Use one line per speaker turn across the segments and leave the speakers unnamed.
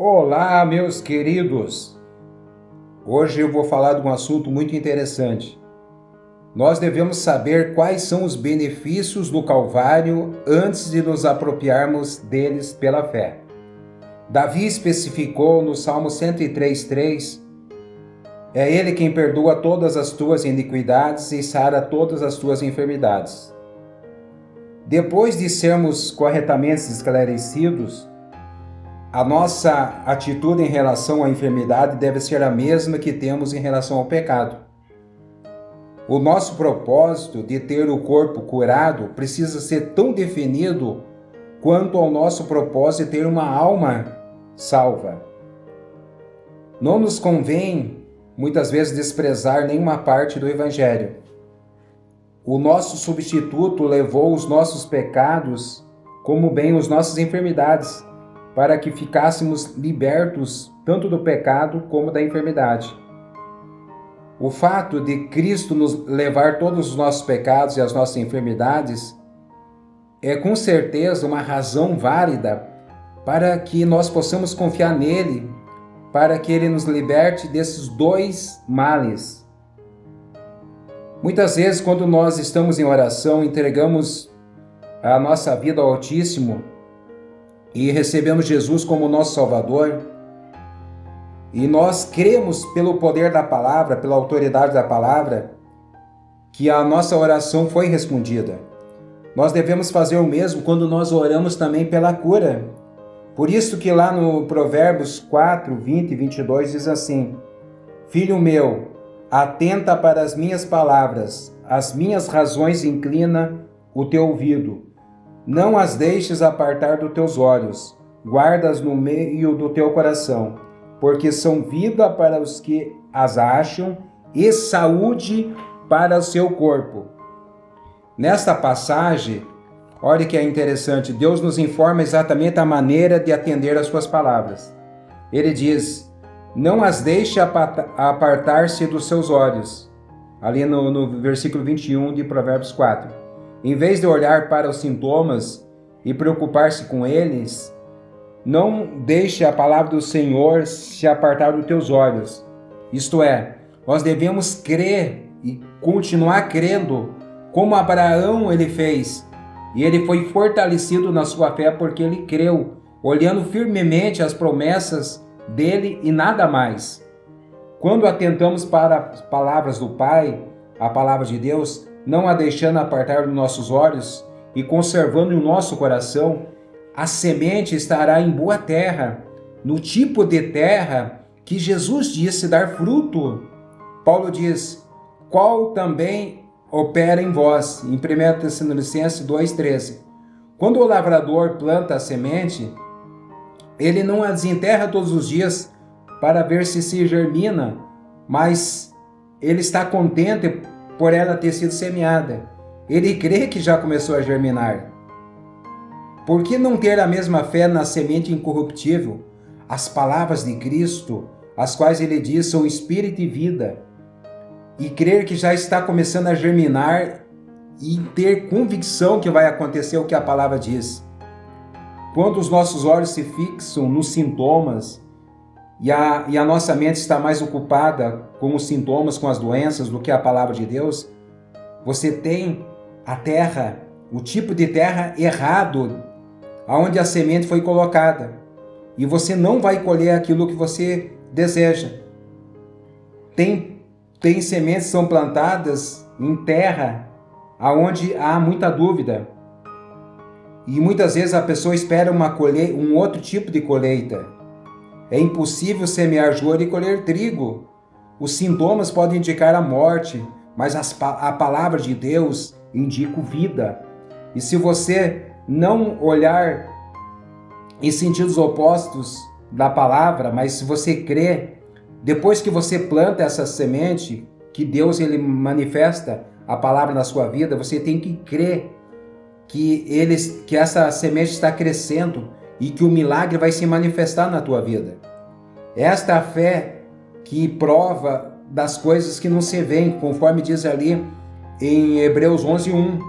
Olá, meus queridos! Hoje eu vou falar de um assunto muito interessante. Nós devemos saber quais são os benefícios do Calvário antes de nos apropriarmos deles pela fé. Davi especificou no Salmo 103:3: é Ele quem perdoa todas as tuas iniquidades e sara todas as tuas enfermidades. Depois de sermos corretamente esclarecidos, a nossa atitude em relação à enfermidade deve ser a mesma que temos em relação ao pecado. O nosso propósito de ter o corpo curado precisa ser tão definido quanto ao nosso propósito de ter uma alma salva. Não nos convém, muitas vezes, desprezar nenhuma parte do Evangelho. O nosso substituto levou os nossos pecados, como bem as nossas enfermidades, para que ficássemos libertos tanto do pecado como da enfermidade. O fato de Cristo nos levar todos os nossos pecados e as nossas enfermidades é com certeza uma razão válida para que nós possamos confiar nele, para que ele nos liberte desses dois males. Muitas vezes, quando nós estamos em oração, entregamos a nossa vida ao Altíssimo e recebemos Jesus como nosso Salvador, e nós cremos pelo poder da palavra, pela autoridade da palavra, que a nossa oração foi respondida. Nós devemos fazer o mesmo quando nós oramos também pela cura. Por isso que lá no Provérbios 4, 20 e 22 diz assim: Filho meu, atenta para as minhas palavras, as minhas razões inclina o teu ouvido. Não as deixes apartar dos teus olhos, guarda-as no meio do teu coração, porque são vida para os que as acham e saúde para o seu corpo. Nesta passagem, olha que é interessante, Deus nos informa exatamente a maneira de atender às suas palavras. Ele diz: não as deixe apartar-se dos seus olhos, ali no versículo 21 de Provérbios 4. Em vez de olhar para os sintomas e preocupar-se com eles, não deixe a palavra do Senhor se apartar dos teus olhos. Isto é, nós devemos crer e continuar crendo, como Abraão ele fez. E ele foi fortalecido na sua fé porque ele creu, olhando firmemente as promessas dele e nada mais. Quando atentamos para as palavras do Pai, a palavra de Deus, não a deixando apartar dos nossos olhos e conservando em nosso coração, a semente estará em boa terra, no tipo de terra que Jesus disse dar fruto. Paulo diz: qual também opera em vós, em 1 Tessalonicenses 2,13. Quando o lavrador planta a semente, ele não a desenterra todos os dias para ver se germina, mas ele está contente por ela ter sido semeada. Ele crê que já começou a germinar. Por que não ter a mesma fé na semente incorruptível? As palavras de Cristo, as quais ele diz são espírito e vida, e crer que já está começando a germinar e ter convicção que vai acontecer o que a palavra diz. Quando os nossos olhos se fixam nos sintomas e a nossa mente está mais ocupada com os sintomas, com as doenças, do que a palavra de Deus, você tem a terra, o tipo de terra errado, aonde a semente foi colocada, e você não vai colher aquilo que você deseja. Tem sementes que são plantadas em terra aonde há muita dúvida, e muitas vezes a pessoa espera um outro tipo de colheita. É impossível semear joio e colher trigo. Os sintomas podem indicar a morte, mas a palavra de Deus indica vida. E se você não olhar em sentidos opostos da palavra, mas se você crer, depois que você planta essa semente, que Deus ele manifesta a palavra na sua vida, você tem que crer que essa semente está crescendo e que o milagre vai se manifestar na tua vida. Esta é a fé que prova das coisas que não se veem, conforme diz ali em Hebreus 11:1.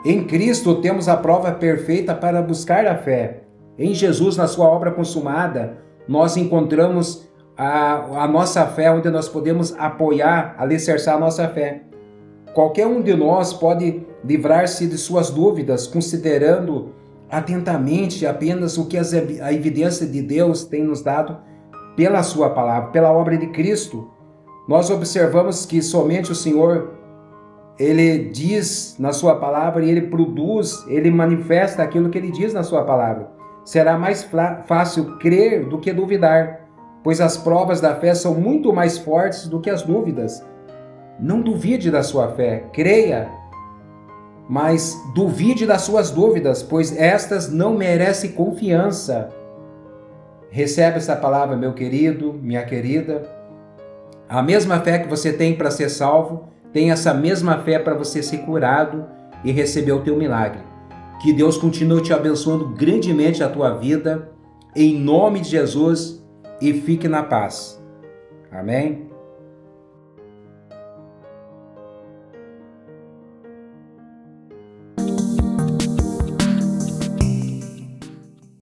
Em Cristo temos a prova perfeita para buscar a fé. Em Jesus, na sua obra consumada, nós encontramos a nossa fé, onde nós podemos apoiar, alicerçar a nossa fé. Qualquer um de nós pode livrar-se de suas dúvidas, considerando atentamente apenas o que a evidência de Deus tem nos dado pela sua palavra, pela obra de Cristo. Nós observamos que somente o Senhor, Ele diz na sua palavra e Ele produz, Ele manifesta aquilo que Ele diz na sua palavra. Será mais fácil crer do que duvidar, pois as provas da fé são muito mais fortes do que as dúvidas. Não duvide da sua fé, creia, mas duvide das suas dúvidas, pois estas não merecem confiança. Recebe essa palavra, meu querido, minha querida. A mesma fé que você tem para ser salvo, tem essa mesma fé para você ser curado e receber o teu milagre. Que Deus continue te abençoando grandemente a tua vida, em nome de Jesus, e fique na paz. Amém?